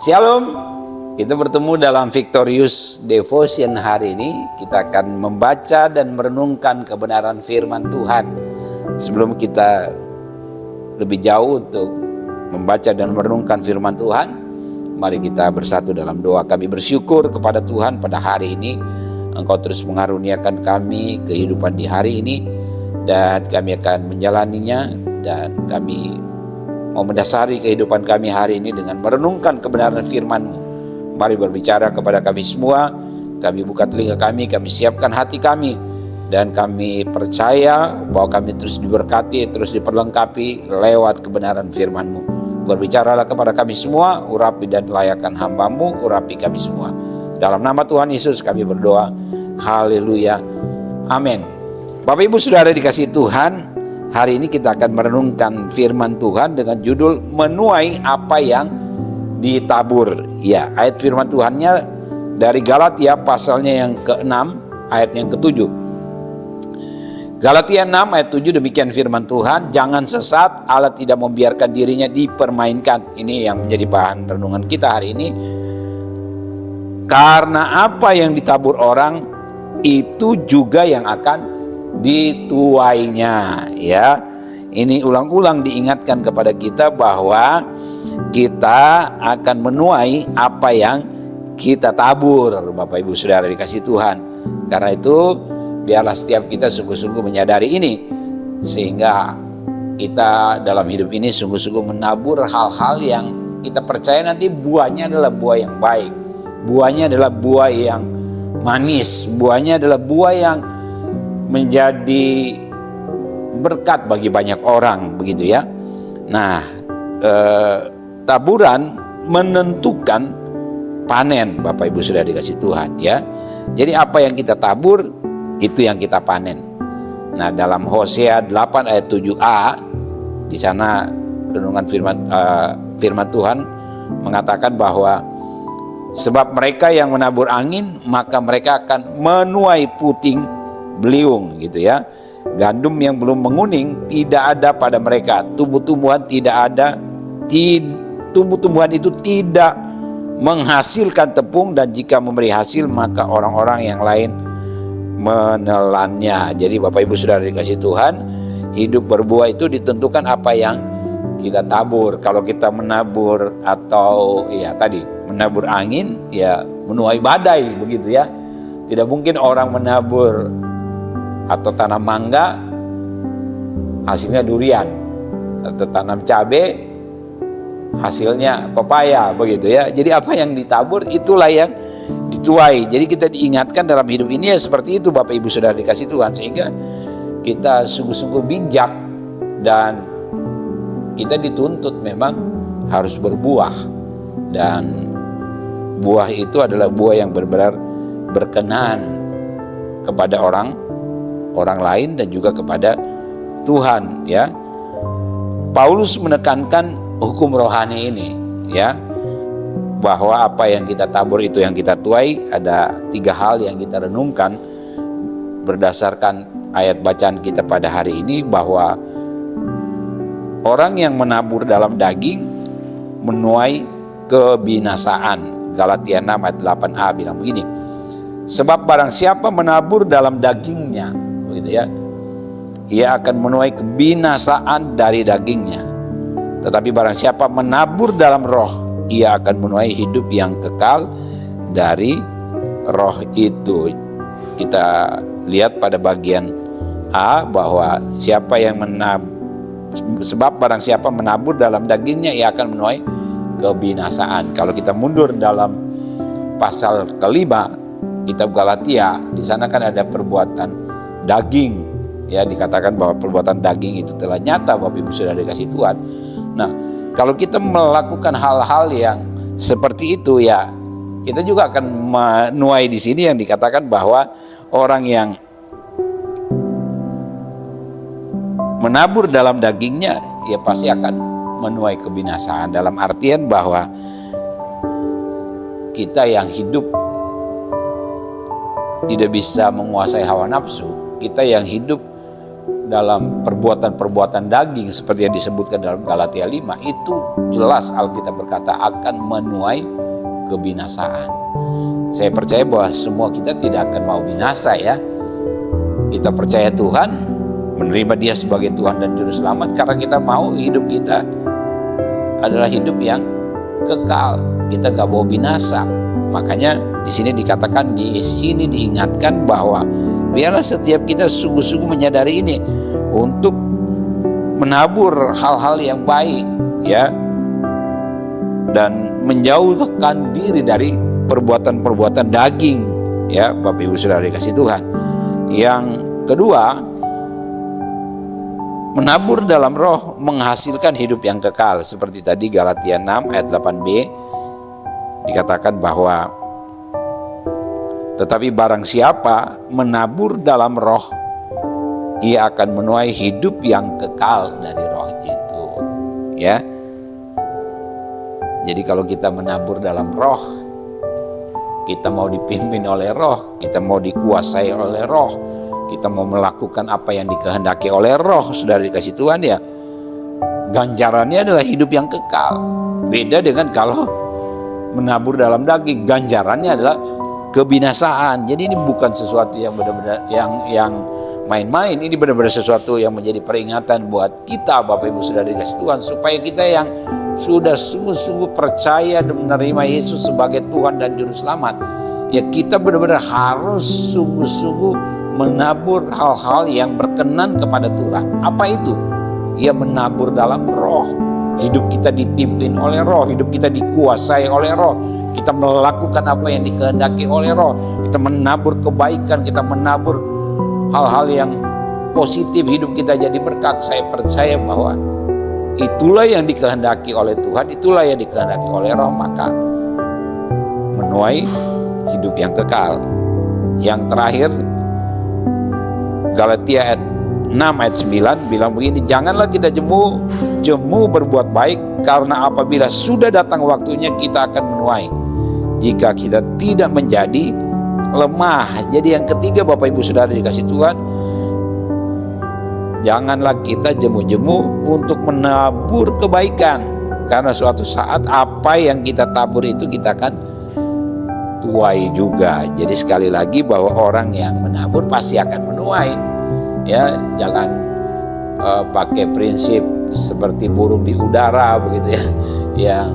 Shalom, kita bertemu dalam Victorious Devotion hari ini. Kita akan membaca dan merenungkan kebenaran firman Tuhan. Sebelum kita lebih jauh untuk membaca dan merenungkan firman Tuhan, mari kita bersatu dalam doa. Kami bersyukur kepada Tuhan pada hari ini. Engkau terus mengaruniakan kami kehidupan di hari ini, dan kami akan menjalaninya, dan kami mau mendasari kehidupan kami hari ini dengan merenungkan kebenaran firman-Mu. Mari berbicara kepada kami semua. Kami buka telinga kami siapkan hati kami, dan kami percaya bahwa kami terus diberkati, terus diperlengkapi lewat kebenaran firman-Mu. Berbicaralah kepada kami semua, urapi dan layakan hamba-Mu, urapi kami semua. Dalam nama Tuhan Yesus kami berdoa. Haleluya. Amin. Bapak Ibu Saudara dikasihi Tuhan, hari ini kita akan merenungkan firman Tuhan dengan judul menuai apa yang ditabur. Ya, ayat firman Tuhannya dari Galatia pasalnya yang ke-6 ayat yang ke-7. Galatia 6 ayat 7, demikian firman Tuhan, jangan sesat, Allah tidak membiarkan dirinya dipermainkan. Ini yang menjadi bahan renungan kita hari ini. Karena apa yang ditabur orang itu juga yang akan dituainya, ya. Ini ulang-ulang diingatkan kepada kita bahwa kita akan menuai apa yang kita tabur, Bapak Ibu Saudara dikasih Tuhan. Karena itu biarlah setiap kita sungguh-sungguh menyadari ini, sehingga kita dalam hidup ini sungguh-sungguh menabur hal-hal yang kita percaya nanti buahnya adalah buah yang baik, buahnya adalah buah yang manis, buahnya adalah buah yang menjadi berkat bagi banyak orang, begitu ya. Nah, taburan menentukan panen, Bapak Ibu Saudara dikasih Tuhan, ya. Jadi apa yang kita tabur itu yang kita panen. Nah, dalam Hosea 8 ayat 7a, di sana renungan firman Tuhan mengatakan bahwa sebab mereka yang menabur angin, maka mereka akan menuai puting beliung, gitu ya. Gandum yang belum menguning tidak ada pada mereka, tumbuh-tumbuhan tidak ada, tumbuh-tumbuhan itu tidak menghasilkan tepung, dan jika memberi hasil maka orang-orang yang lain menelannya. Jadi Bapak Ibu Saudara dikasih Tuhan, hidup berbuah itu ditentukan apa yang kita tabur. Kalau kita menabur atau ya tadi menabur angin, ya menuai badai, begitu ya. Tidak mungkin orang menabur atau tanam mangga hasilnya durian, atau tanam cabai hasilnya pepaya, begitu ya. Jadi apa yang ditabur itulah yang dituai. Jadi kita diingatkan dalam hidup ini ya seperti itu, Bapak Ibu Saudara dikasih Tuhan, sehingga kita sungguh-sungguh bijak, dan kita dituntut memang harus berbuah, dan buah itu adalah buah yang benar-benar berkenan kepada orang lain dan juga kepada Tuhan, ya. Paulus menekankan hukum rohani ini, ya, bahwa apa yang kita tabur itu yang kita tuai. Ada 3 hal yang kita renungkan berdasarkan ayat bacaan kita pada hari ini, bahwa orang yang menabur dalam daging menuai kebinasaan. Galatia 6 ayat 8a bilang begini, sebab barang siapa menabur dalam dagingnya, begitu ya, ia akan menuai kebinasaan dari dagingnya. Tetapi barang siapa menabur dalam roh, ia akan menuai hidup yang kekal dari roh itu. Kita lihat pada bagian A bahwa siapa yang sebab barang siapa menabur dalam dagingnya, ia akan menuai kebinasaan. Kalau kita mundur dalam pasal kelima kitab Galatia, di sana kan ada perbuatan daging, ya, dikatakan bahwa perbuatan daging itu telah nyata, Bapak Ibu Saudara dikasih Tuhan. Nah, kalau kita melakukan hal-hal yang seperti itu, ya, kita juga akan menuai di sini yang dikatakan bahwa orang yang menabur dalam dagingnya, ya pasti akan menuai kebinasaan. Dalam artian bahwa kita yang hidup tidak bisa menguasai hawa nafsu, kita yang hidup dalam perbuatan-perbuatan daging seperti yang disebutkan dalam Galatia 5, itu jelas Alkitab berkata akan menuai kebinasaan. Saya percaya bahwa semua kita tidak akan mau binasa ya. Kita percaya Tuhan, menerima Dia sebagai Tuhan dan Juru Selamat karena kita mau hidup kita adalah hidup yang kekal. Kita gak mau binasa. Makanya di sini dikatakan, di sini diingatkan bahwa biarlah setiap kita sungguh-sungguh menyadari ini untuk menabur hal-hal yang baik ya, dan menjauhkan diri dari perbuatan-perbuatan daging ya, Bapak Ibu Saudara dikasih Tuhan. Yang kedua, menabur dalam roh menghasilkan hidup yang kekal. Seperti tadi Galatia 6 ayat 8b dikatakan bahwa tetapi barang siapa menabur dalam roh, ia akan menuai hidup yang kekal dari roh itu. Ya. Jadi kalau kita menabur dalam roh, kita mau dipimpin oleh roh, kita mau dikuasai oleh roh, kita mau melakukan apa yang dikehendaki oleh roh, sudah dikasih Tuhan ya, ganjarannya adalah hidup yang kekal. Beda dengan kalau menabur dalam daging, ganjarannya adalah kebinasaan. Jadi ini bukan sesuatu yang benar-benar yang main-main. Ini benar-benar sesuatu yang menjadi peringatan buat kita, Bapak Ibu Saudara dikasih Tuhan, supaya kita yang sudah sungguh-sungguh percaya dan menerima Yesus sebagai Tuhan dan Juru Selamat, ya kita benar-benar harus sungguh-sungguh menabur hal-hal yang berkenan kepada Tuhan. Apa itu? Ya menabur dalam roh. Hidup kita dipimpin oleh roh, hidup kita dikuasai oleh roh. Kita melakukan apa yang dikehendaki oleh roh. Kita menabur kebaikan, kita menabur hal-hal yang positif, hidup kita jadi berkat. Saya percaya bahwa itulah yang dikehendaki oleh Tuhan, itulah yang dikehendaki oleh roh, maka menuai hidup yang kekal. Yang terakhir, Galatia 6 ayat 9 bilang begini, janganlah kita jemu berbuat baik, karena apabila sudah datang waktunya kita akan menuai, jika kita tidak menjadi lemah. Jadi yang ketiga, Bapak Ibu Saudara dikasih Tuhan, janganlah kita jemu-jemu untuk menabur kebaikan, karena suatu saat apa yang kita tabur itu kita akan tuai juga. Jadi sekali lagi bahwa orang yang menabur pasti akan menuai. Ya, jangan pakai prinsip seperti burung di udara begitu ya, yang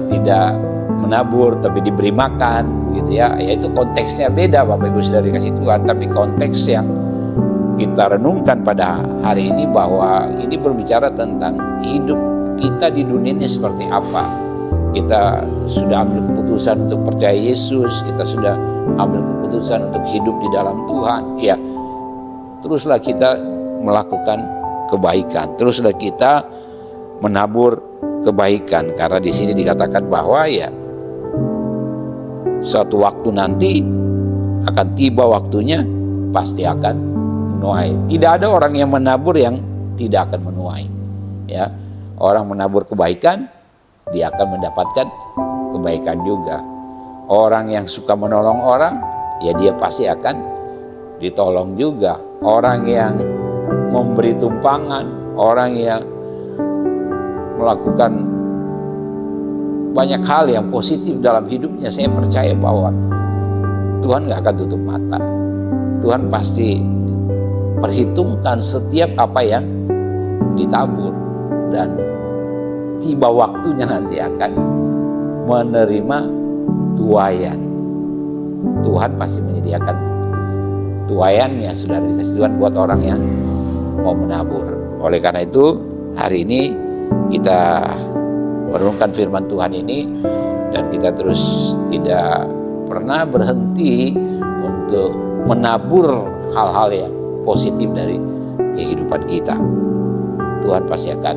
tidak menabur tapi diberi makan gitu ya. Ya itu konteksnya beda, Bapak Ibu Saudara dikasih Tuhan. Tapi konteks yang kita renungkan pada hari ini bahwa ini berbicara tentang hidup kita di dunia ini seperti apa. Kita sudah ambil keputusan untuk percaya Yesus, kita sudah ambil keputusan untuk hidup di dalam Tuhan. Ya, teruslah kita melakukan kebaikan, teruslah kita menabur kebaikan, karena di sini dikatakan bahwa ya suatu waktu nanti akan tiba waktunya, pasti akan menuai. Tidak ada orang yang menabur yang tidak akan menuai. Ya, orang menabur kebaikan, dia akan mendapatkan kebaikan juga. Orang yang suka menolong orang, ya dia pasti akan ditolong juga. Orang yang memberi tumpangan, orang yang melakukan banyak hal yang positif dalam hidupnya, saya percaya bahwa Tuhan gak akan tutup mata. Tuhan pasti perhitungkan setiap apa yang ditabur, dan tiba waktunya nanti akan menerima tuaian. Tuhan pasti menyediakan tuaiannya, sudah dikasih Tuhan buat orang yang mau menabur. Oleh karena itu hari ini kita merenungkan firman Tuhan ini, dan kita terus tidak pernah berhenti untuk menabur hal-hal yang positif dari kehidupan kita. Tuhan pasti akan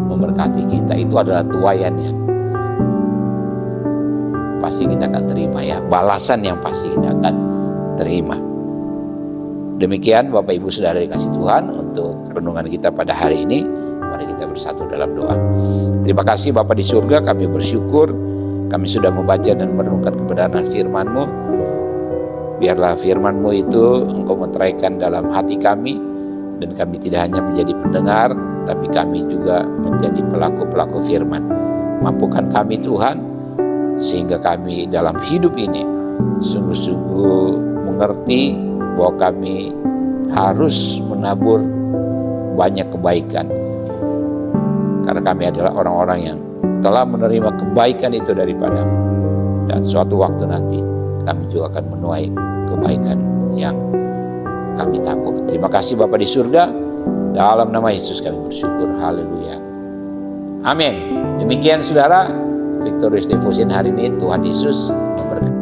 memberkati kita. Itu adalah tuaian yang pasti kita akan terima ya, balasan yang pasti kita akan terima. Demikian Bapak Ibu Saudara dikasih Tuhan untuk renungan kita pada hari ini. Mari kita bersatu dalam doa. Terima kasih Bapa di surga, kami bersyukur kami sudah membaca dan merenungkan kebenaran firman-Mu. Biarlah firman-Mu itu Engkau meteraikan dalam hati kami, dan kami tidak hanya menjadi pendengar, tapi kami juga menjadi pelaku-pelaku firman. Mampukan kami Tuhan, sehingga kami dalam hidup ini sungguh-sungguh mengerti bahwa kami harus menabur banyak kebaikan. Karena kami adalah orang-orang yang telah menerima kebaikan itu daripada-Mu. Dan suatu waktu nanti kami juga akan menuai kebaikan yang kami tabur. Terima kasih Bapa di surga. Dalam nama Yesus kami bersyukur. Haleluya. Amin. Demikian saudara, Victorious Devotion hari ini. Tuhan Yesus memberkati.